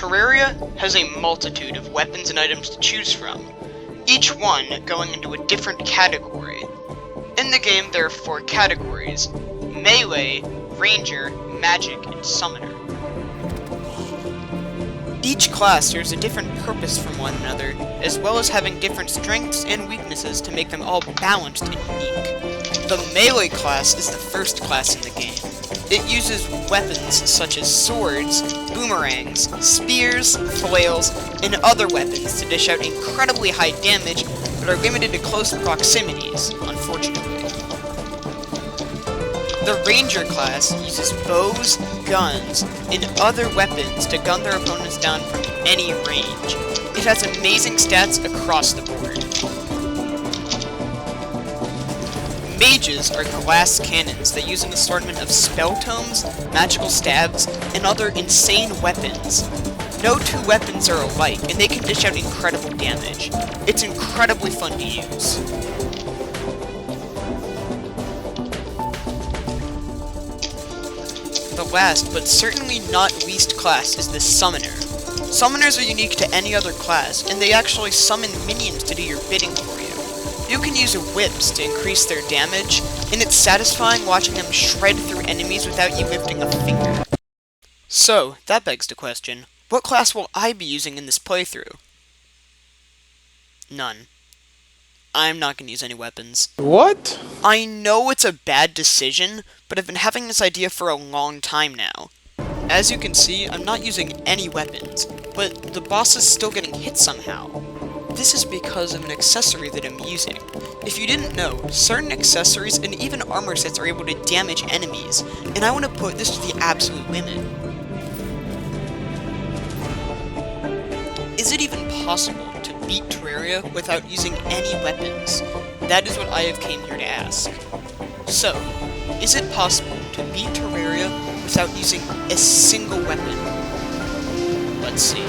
Terraria has a multitude of weapons and items to choose from, each one going into a different category. In the game there are 4 categories: Melee, Ranger, Magic, and Summoner. Each class serves a different purpose from one another, as well as having different strengths and weaknesses to make them all balanced and unique. The Melee class is the first class in the game. It uses weapons such as swords, boomerangs, spears, flails, and other weapons to dish out incredibly high damage, but are limited to close proximities, unfortunately. The Ranger class uses bows, guns, and other weapons to gun their opponents down from any range. It has amazing stats across the board. Mages are glass cannons that use an assortment of spell tomes, magical stabs, and other insane weapons. No 2 weapons are alike, and they can dish out incredible damage. It's incredibly fun to use. The last, but certainly not least class is the Summoner. Summoners are unique to any other class, and they actually summon minions to do your bidding for you. You can use whips to increase their damage, and it's satisfying watching them shred through enemies without you lifting a finger. So, that begs the question, what class will I be using in this playthrough? None. I'm not going to use any weapons. What? I know it's a bad decision, but I've been having this idea for a long time now. As you can see, I'm not using any weapons, but the boss is still getting hit somehow. This is because of an accessory that I'm using. If you didn't know, certain accessories and even armor sets are able to damage enemies, and I want to put this to the absolute limit. Is it even possible to beat Terraria without using any weapons? That is what I have came here to ask. So, is it possible to beat Terraria without using a single weapon? Let's see.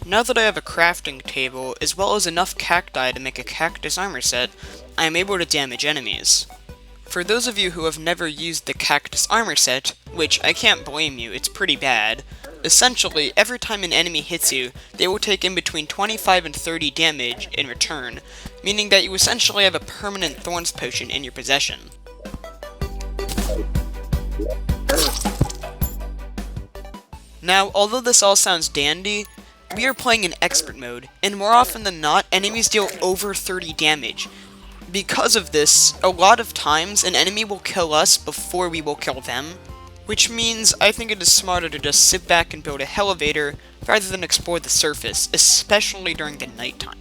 Now that I have a crafting table, as well as enough cacti to make a cactus armor set, I am able to damage enemies. For those of you who have never used the cactus armor set, which I can't blame you, it's pretty bad, essentially, every time an enemy hits you, they will take in between 25 and 30 damage in return, meaning that you essentially have a permanent Thorns potion in your possession. Now, although this all sounds dandy, we are playing in expert mode, and more often than not, enemies deal over 30 damage. Because of this, a lot of times, an enemy will kill us before we will kill them, which means I think it is smarter to just sit back and build a elevator rather than explore the surface, especially during the nighttime.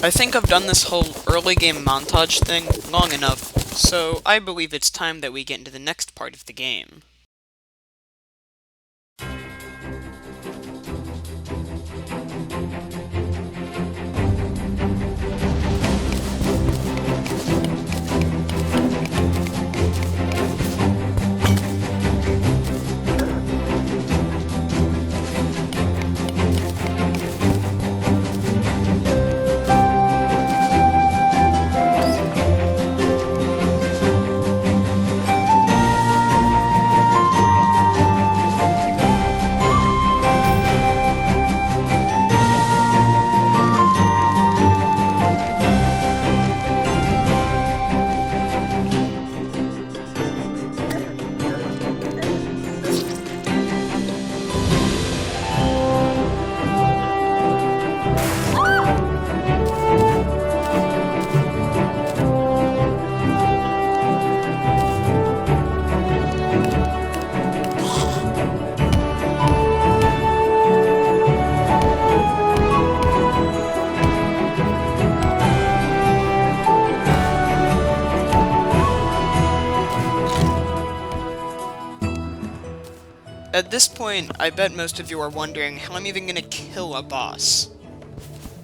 I think I've done this whole early game montage thing long enough, so I believe it's time that we get into the next part of the game. At this point, I bet most of you are wondering how I'm even gonna kill a boss.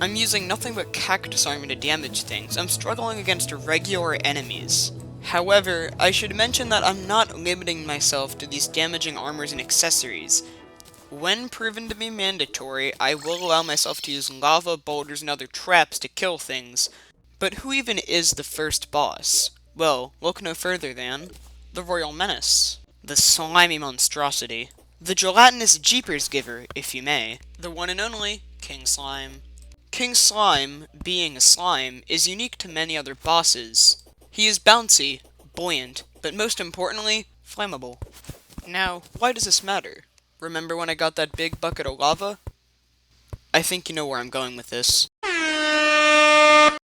I'm using nothing but cactus armor to damage things. I'm struggling against regular enemies. However, I should mention that I'm not limiting myself to these damaging armors and accessories. When proven to be mandatory, I will allow myself to use lava, boulders, and other traps to kill things. But who even is the first boss? Well, look no further than the Royal Menace, the slimy monstrosity, the gelatinous jeepers giver, if you may, the one and only King Slime. King Slime, being a slime, is unique to many other bosses. He is bouncy, buoyant, but most importantly, flammable. Now, why does this matter? Remember when I got that big bucket of lava? I think you know where I'm going with this.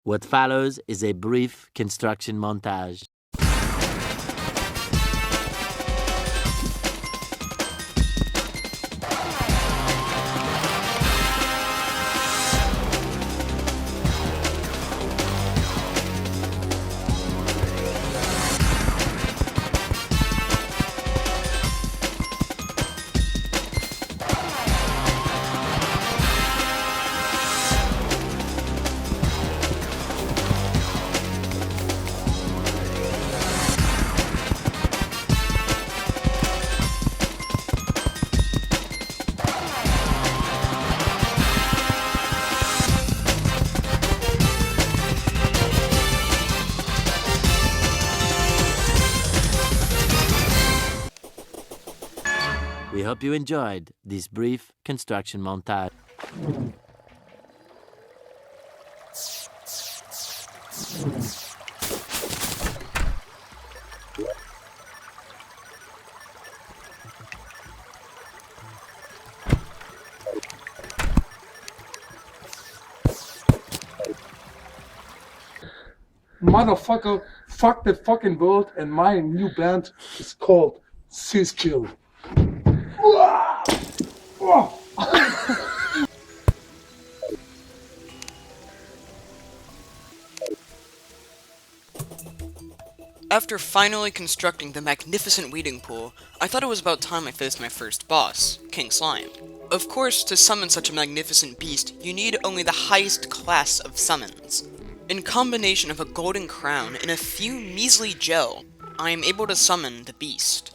What follows is a brief construction montage. We hope you enjoyed this brief construction montage. Motherfucker, fuck the fucking world, and my new band is called Skill. After finally constructing the magnificent weeding pool, I thought it was about time I faced my first boss, King Slime. Of course, to summon such a magnificent beast, you need only the highest class of summons. In combination of a golden crown and a few measly gel, I am able to summon the beast.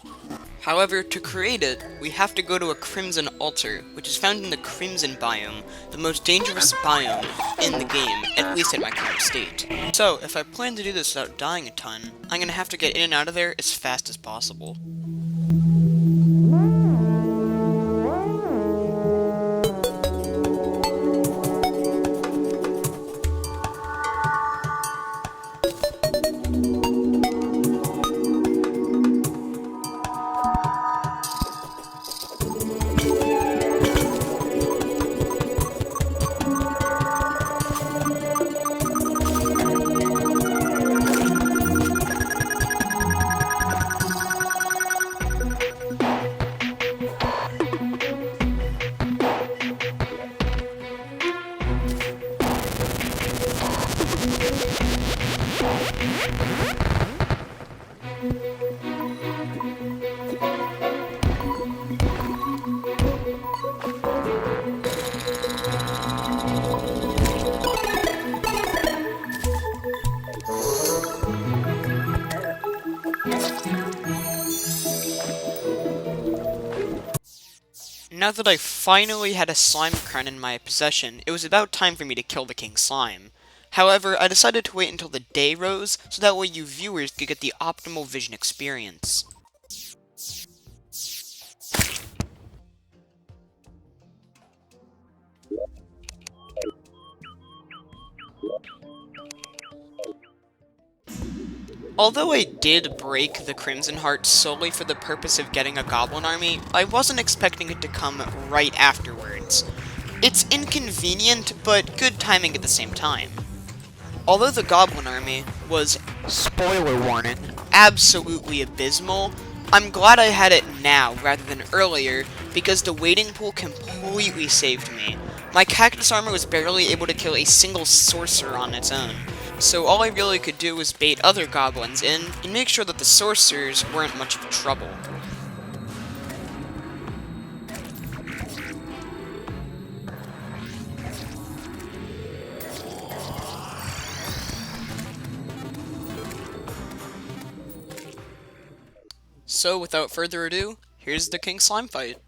However, to create it, we have to go to a Crimson Altar, which is found in the Crimson biome, the most dangerous biome in the game, at least at my current state. So, if I plan to do this without dying a ton, I'm gonna have to get in and out of there as fast as possible. Now that I finally had a slime crown in my possession, it was about time for me to kill the King Slime. However, I decided to wait until the day rose, so that way you viewers could get the optimal vision experience. Although I did break the Crimson Heart solely for the purpose of getting a goblin army, I wasn't expecting it to come right afterwards. It's inconvenient, but good timing at the same time. Although the goblin army was, spoiler warning, absolutely abysmal, I'm glad I had it now rather than earlier, because the waiting pool completely saved me. My cactus armor was barely able to kill a single sorcerer on its own. So all I really could do was bait other goblins in, and make sure that the sorcerers weren't much of trouble. So without further ado, here's the King Slime fight.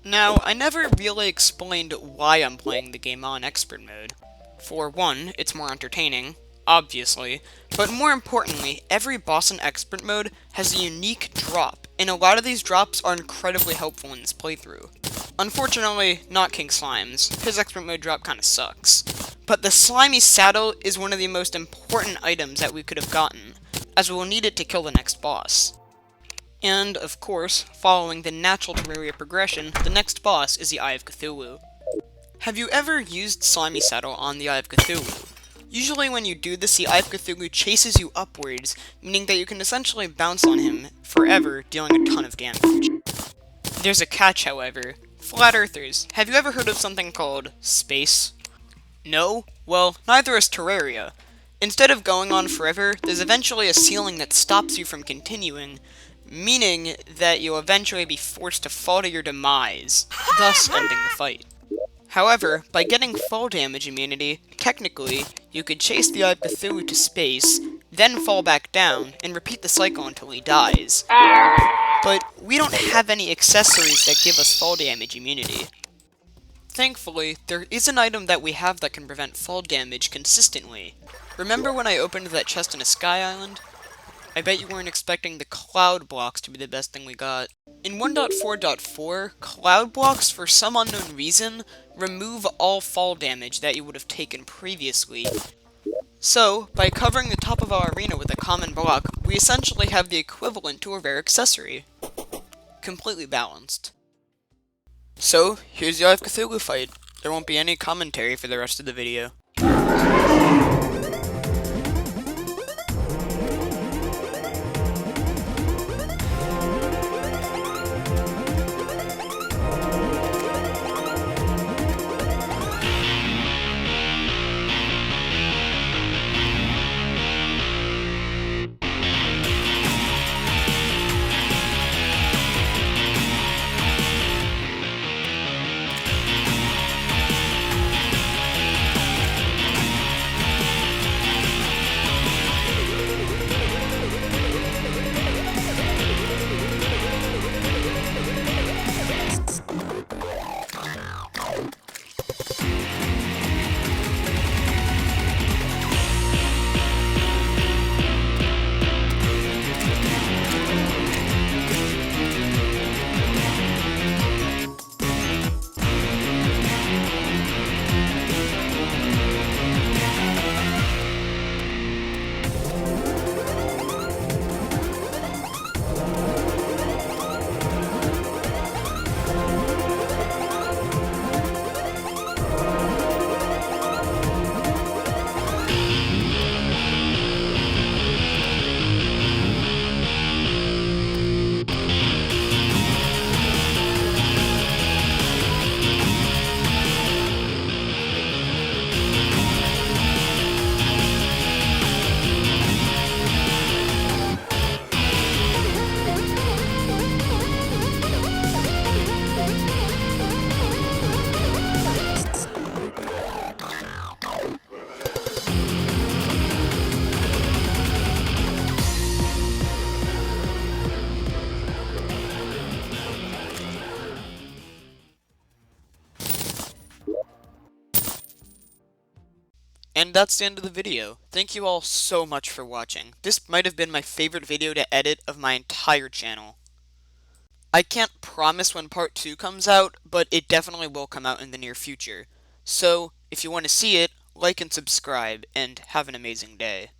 Now, I never really explained why I'm playing the game on Expert Mode. For one, it's more entertaining, obviously, but more importantly, every boss in Expert Mode has a unique drop, and a lot of these drops are incredibly helpful in this playthrough. Unfortunately, not King Slime's. His Expert Mode drop kinda sucks. But the Slimy Saddle is one of the most important items that we could have gotten, as we'll need it to kill the next boss. And, of course, following the natural Terraria progression, the next boss is the Eye of Cthulhu. Have you ever used Slimy Saddle on the Eye of Cthulhu? Usually when you do this, the Eye of Cthulhu chases you upwards, meaning that you can essentially bounce on him forever, dealing a ton of damage. There's a catch, however. Flat Earthers, have you ever heard of something called space? No? Well, neither is Terraria. Instead of going on forever, there's eventually a ceiling that stops you from continuing, meaning that you'll eventually be forced to fall to your demise, thus ending the fight. However, by getting fall damage immunity, technically, you could chase the Eye of Cthulhu to space, then fall back down, and repeat the cycle until he dies. But we don't have any accessories that give us fall damage immunity. Thankfully, there is an item that we have that can prevent fall damage consistently. Remember when I opened that chest in a sky island? I bet you weren't expecting the cloud blocks to be the best thing we got. In 1.4.4, cloud blocks, for some unknown reason, remove all fall damage that you would have taken previously. So, by covering the top of our arena with a common block, we essentially have the equivalent to a rare accessory. Completely balanced. So, here's the Eye of Cthulhu fight. There won't be any commentary for the rest of the video. And that's the end of the video. Thank you all so much for watching. This might have been my favorite video to edit of my entire channel. I can't promise when part 2 comes out, but it definitely will come out in the near future. So, if you want to see it, like and subscribe, and have an amazing day.